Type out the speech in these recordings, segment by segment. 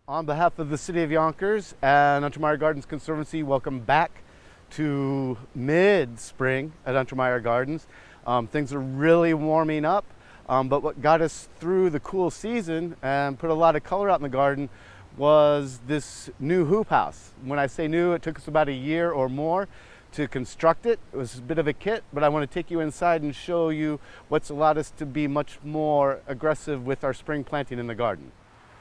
On behalf of the City of Yonkers and Untermeyer Gardens Conservancy, welcome back to mid-spring at Untermeyer Gardens. Things are really warming up, but what got us through the cool season and put a lot of color out in the garden was this new hoop house. When I say new, it took us about a year or more to construct it. It was a bit of a kit, but I want to take you inside and show you what's allowed us to be much more aggressive with our spring planting in the garden.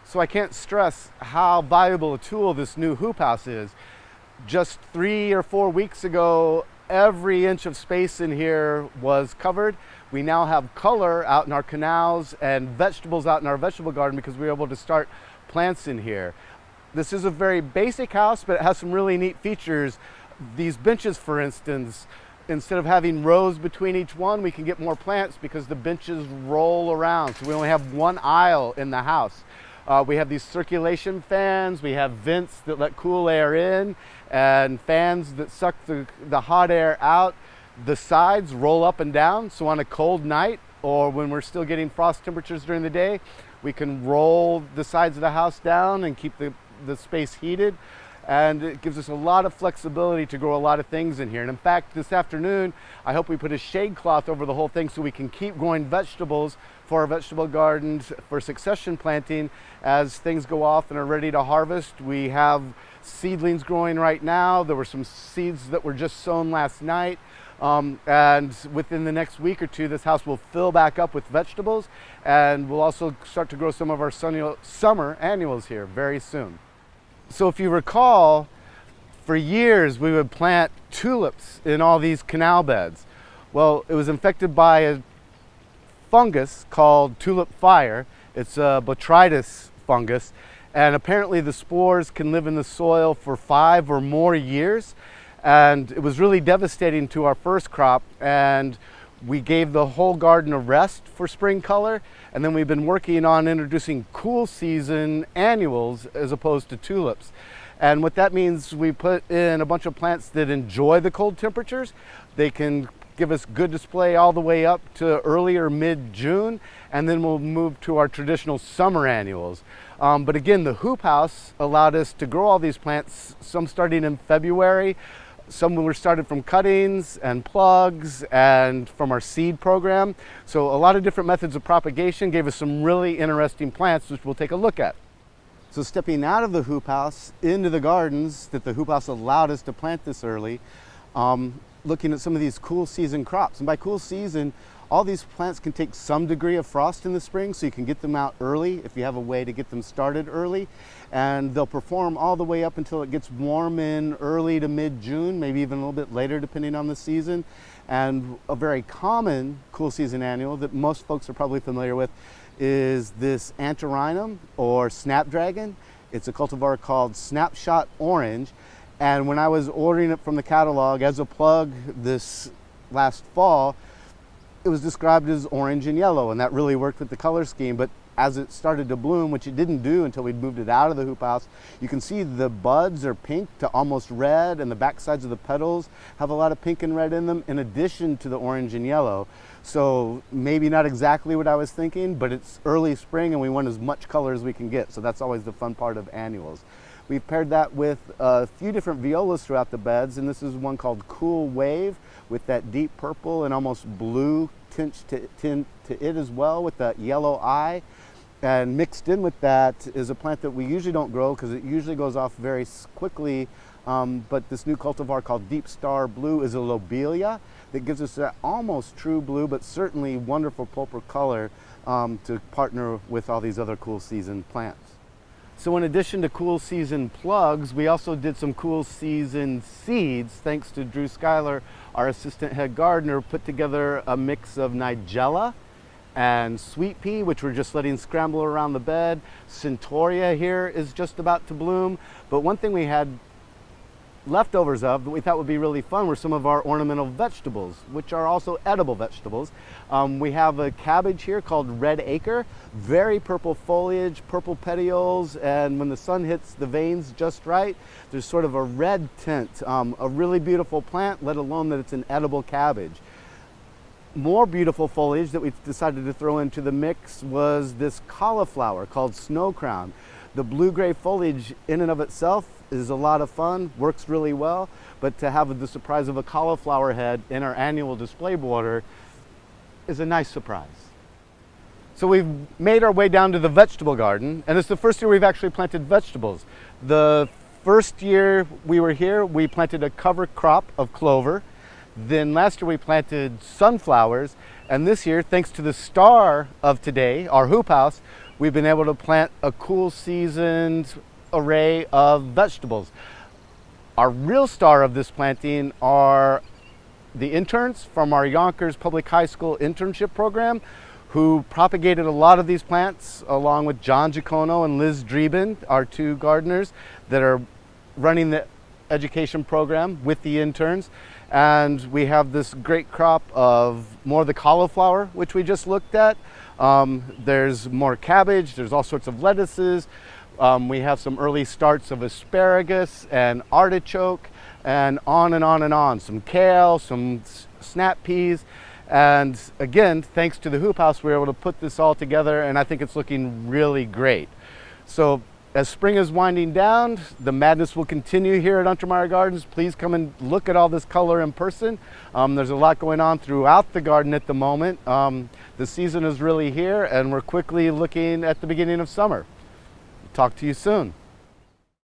So I can't stress how valuable a tool this new hoop house is. Just 3 or 4 weeks ago, every inch of space in here was covered. We now have color out in our canals and vegetables out in our vegetable garden because we were able to start plants in here. This is a very basic house, but it has some really neat features. These benches, for instance, instead of having rows between each one, we can get more plants because the benches roll around. So we only have one aisle in the house. We have these circulation fans, we have vents that let cool air in, and fans that suck the hot air out. The sides roll up and down, so on a cold night or when we're still getting frost temperatures during the day, we can roll the sides of the house down and keep the space heated. And it gives us a lot of flexibility to grow a lot of things in here. And in fact, this afternoon, I hope we put a shade cloth over the whole thing so we can keep growing vegetables for our vegetable gardens for succession planting as things go off and are ready to harvest. We have seedlings growing right now. There were some seeds that were just sown last night. And within the next week or two, this house will fill back up with vegetables, and we'll also start to grow some of our summer annuals here very soon. So if you recall, for years we would plant tulips in all these canal beds. Well, it was infected by a fungus called Tulip Fire. It's a botrytis fungus, and apparently the spores can live in the soil for 5 or more years. And it was really devastating to our first crop, and we gave the whole garden a rest for spring color, and then we've been working on introducing cool season annuals as opposed to tulips. And what that means, we put in a bunch of plants that enjoy the cold temperatures. They can give us good display all the way up to early or mid-June, and then we'll move to our traditional summer annuals. But again, the hoop house allowed us to grow all these plants, some starting in February. Some were started from cuttings and plugs and from our seed program. So a lot of different methods of propagation gave us some really interesting plants, which we'll take a look at. So stepping out of the hoop house into the gardens that the hoop house allowed us to plant this early, looking at some of these cool season crops. And by cool season, all these plants can take some degree of frost in the spring, so you can get them out early if you have a way to get them started early. And they'll perform all the way up until it gets warm in early to mid-June, maybe even a little bit later depending on the season. And a very common cool season annual that most folks are probably familiar with is this Antirrhinum or snapdragon. It's a cultivar called Snapshot Orange. And when I was ordering it from the catalog as a plug this last fall, it was described as orange and yellow, and that really worked with the color scheme. But as it started to bloom, which it didn't do until we'd moved it out of the hoop house, you can see the buds are pink to almost red, and the back sides of the petals have a lot of pink and red in them, in addition to the orange and yellow. So maybe not exactly what I was thinking, but it's early spring and we want as much color as we can get. So that's always the fun part of annuals. We've paired that with a few different violas throughout the beds, and this is one called Cool Wave with that deep purple and almost blue tint to it as well, with that yellow eye. And mixed in with that is a plant that we usually don't grow because it usually goes off very quickly, but this new cultivar called Deep Star Blue is a Lobelia that gives us that almost true blue, but certainly wonderful purple color to partner with all these other cool season plants. So in addition to cool season plugs, we also did some cool season seeds, thanks to Drew Schuyler, our assistant head gardener, put together a mix of Nigella and sweet pea, which we're just letting scramble around the bed. Centaurea here is just about to bloom. But one thing we had leftovers of that we thought would be really fun were some of our ornamental vegetables, which are also edible vegetables. We have a cabbage here called Red Acre, very purple foliage, purple petioles, and when the sun hits the veins just right, there's sort of a red tint. A really beautiful plant, let alone that it's an edible cabbage. More beautiful foliage that we decided to throw into the mix was this cauliflower called Snow Crown. The blue-gray foliage in and of itself is a lot of fun, works really well, but to have the surprise of a cauliflower head in our annual display border is a nice surprise. So we've made our way down to the vegetable garden, and it's the first year we've actually planted vegetables. The first year we were here, we planted a cover crop of clover. Then last year we planted sunflowers, and this year, thanks to the star of today, our hoop house, we've been able to plant a cool seasoned array of vegetables. Our real star of this planting are the interns from our Yonkers Public High School internship program, who propagated a lot of these plants along with John Giacono and Liz Dreben, our two gardeners that are running the education program with the interns. And we have this great crop of more of the cauliflower, which we just looked at. There's more cabbage, there's all sorts of lettuces. We have some early starts of asparagus and artichoke, and on and on and on. Some kale, some snap peas. And again, thanks to the hoop house, we were able to put this all together, and I think it's looking really great. So as spring is winding down, the madness will continue here at Untermeyer Gardens. Please come and look at all this color in person. There's a lot going on throughout the garden at the moment. The season is really here, and we're quickly looking at the beginning of summer. Talk to you soon.